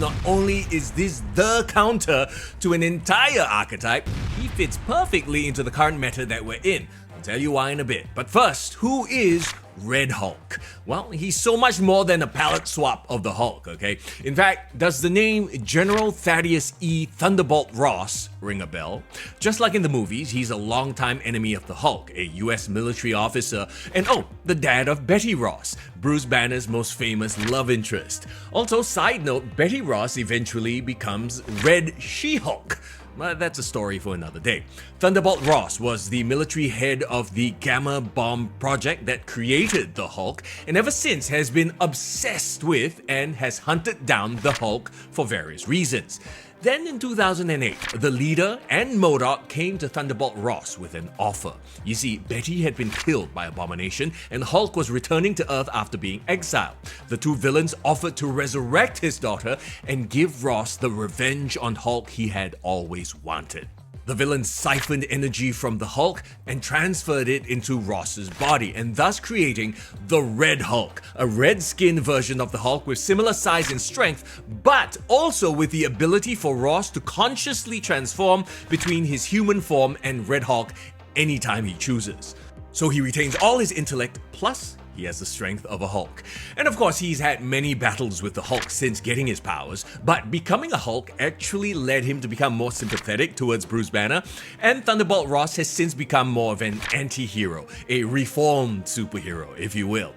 Not only is this the counter to an entire archetype, he fits perfectly into the current meta that we're in. I'll tell you why in a bit. But first, who is Red Hulk? Well, he's so much more than a palette swap of the Hulk, okay? In fact, does the name General Thaddeus E. Thunderbolt Ross ring a bell? Just like in the movies, he's a longtime enemy of the Hulk, a US military officer, and the dad of Betty Ross, Bruce Banner's most famous love interest. Also, side note, Betty Ross eventually becomes Red She-Hulk. But that's a story for another day. Thunderbolt Ross was the military head of the Gamma Bomb project that created the Hulk, and ever since has been obsessed with and has hunted down the Hulk for various reasons. Then in 2008, the leader and MODOK came to Thunderbolt Ross with an offer. You see, Betty had been killed by Abomination and Hulk was returning to Earth after being exiled. The two villains offered to resurrect his daughter and give Ross the revenge on Hulk he had always wanted. The villains siphoned energy from the Hulk and transferred it into Ross's body, and thus creating the Red Hulk, a red-skinned version of the Hulk with similar size and strength, but also with the ability for Ross to consciously transform between his human form and Red Hulk anytime he chooses. So he retains all his intellect, plus he has the strength of a Hulk. And of course, he's had many battles with the Hulk since getting his powers, but becoming a Hulk actually led him to become more sympathetic towards Bruce Banner, and Thunderbolt Ross has since become more of an anti-hero, a reformed superhero, if you will.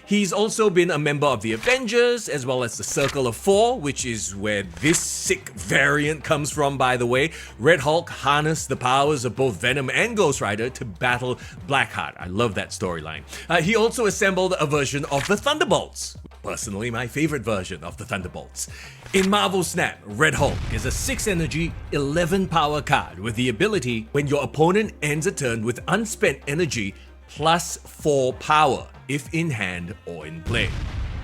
He's also been a member of the Avengers, as well as the Circle of Four, which is where this sick variant comes from, by the way. Red Hulk harnessed the powers of both Venom and Ghost Rider to battle Blackheart. I love that storyline. He also assembled a version of the Thunderbolts. Personally, my favorite version of the Thunderbolts. In Marvel Snap, Red Hulk is a 6 energy, 11 power card with the ability when your opponent ends a turn with unspent energy plus 4 power, if in hand or in play.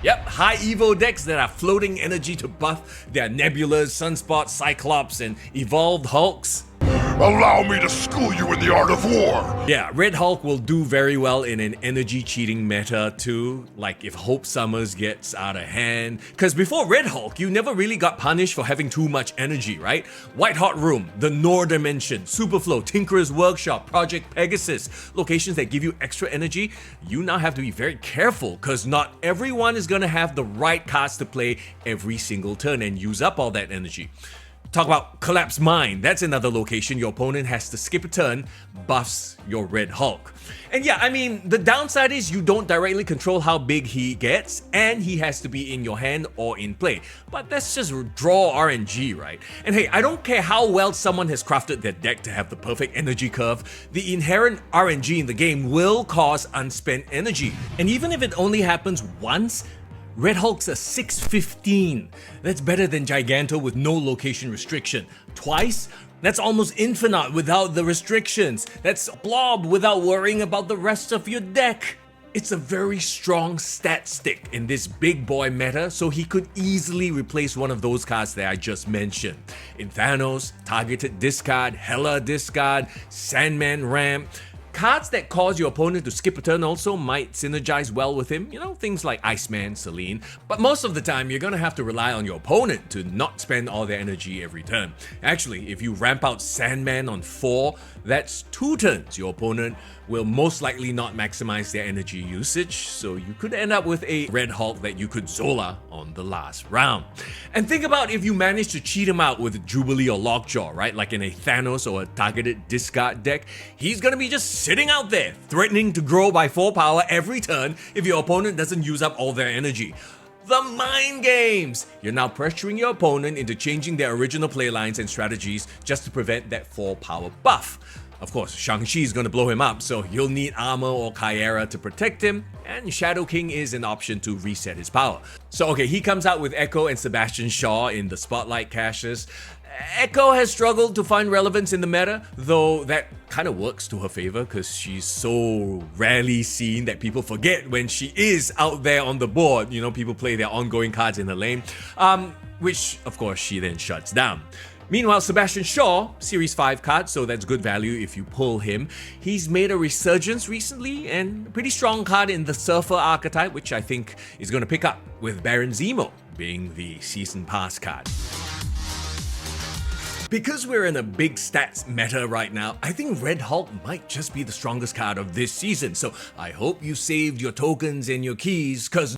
Yep, high Evo decks that are floating energy to buff their Nebulas, Sunspots, Cyclops, and evolved Hulks. Allow me to school you in the art of war! Yeah, Red Hulk will do very well in an energy cheating meta too, like if Hope Summers gets out of hand. Cause before Red Hulk, you never really got punished for having too much energy, right? White Hot Room, the Nor Dimension, Superflow, Tinkerer's Workshop, Project Pegasus, locations that give you extra energy, you now have to be very careful cause not everyone is gonna have the right cards to play every single turn and use up all that energy. Talk about Collapse Mine, that's another location your opponent has to skip a turn, buffs your Red Hulk. And yeah, I mean, the downside is you don't directly control how big he gets, and he has to be in your hand or in play. But that's just draw RNG, right? And hey, I don't care how well someone has crafted their deck to have the perfect energy curve, the inherent RNG in the game will cause unspent energy. And even if it only happens once, Red Hulk's a 615. That's better than Giganto with no location restriction. Twice? That's almost infinite without the restrictions. That's Blob without worrying about the rest of your deck. It's a very strong stat stick in this big boy meta, so he could easily replace one of those cards that I just mentioned. In Thanos, Targeted Discard, Hela Discard, Sandman Ramp. Cards that cause your opponent to skip a turn also might synergize well with him, things like Iceman, Selene, but most of the time you're gonna have to rely on your opponent to not spend all their energy every turn. Actually, if you ramp out Sandman on 4, that's 2 turns. Your opponent will most likely not maximize their energy usage, so you could end up with a Red Hulk that you could Zola on the last round. And think about if you manage to cheat him out with Jubilee or Lockjaw, right? Like in a Thanos or a Targeted Discard deck, he's gonna be just sitting out there, threatening to grow by 4 power every turn if your opponent doesn't use up all their energy. The mind games! You're now pressuring your opponent into changing their original playlines and strategies just to prevent that 4 power buff. Of course, Shang-Chi is going to blow him up, so you'll need armor or Kyera to protect him, and Shadow King is an option to reset his power. So okay, he comes out with Echo and Sebastian Shaw in the Spotlight caches. Echo has struggled to find relevance in the meta, though that kind of works to her favor because she's so rarely seen that people forget when she is out there on the board. People play their ongoing cards in the lane, which of course she then shuts down. Meanwhile, Sebastian Shaw, Series 5 card, so that's good value if you pull him. He's made a resurgence recently and a pretty strong card in the Surfer archetype, which I think is going to pick up with Baron Zemo. being the season pass card. Because we're in a big stats meta right now, I think Red Hulk might just be the strongest card of this season, so I hope you saved your tokens and your keys, cause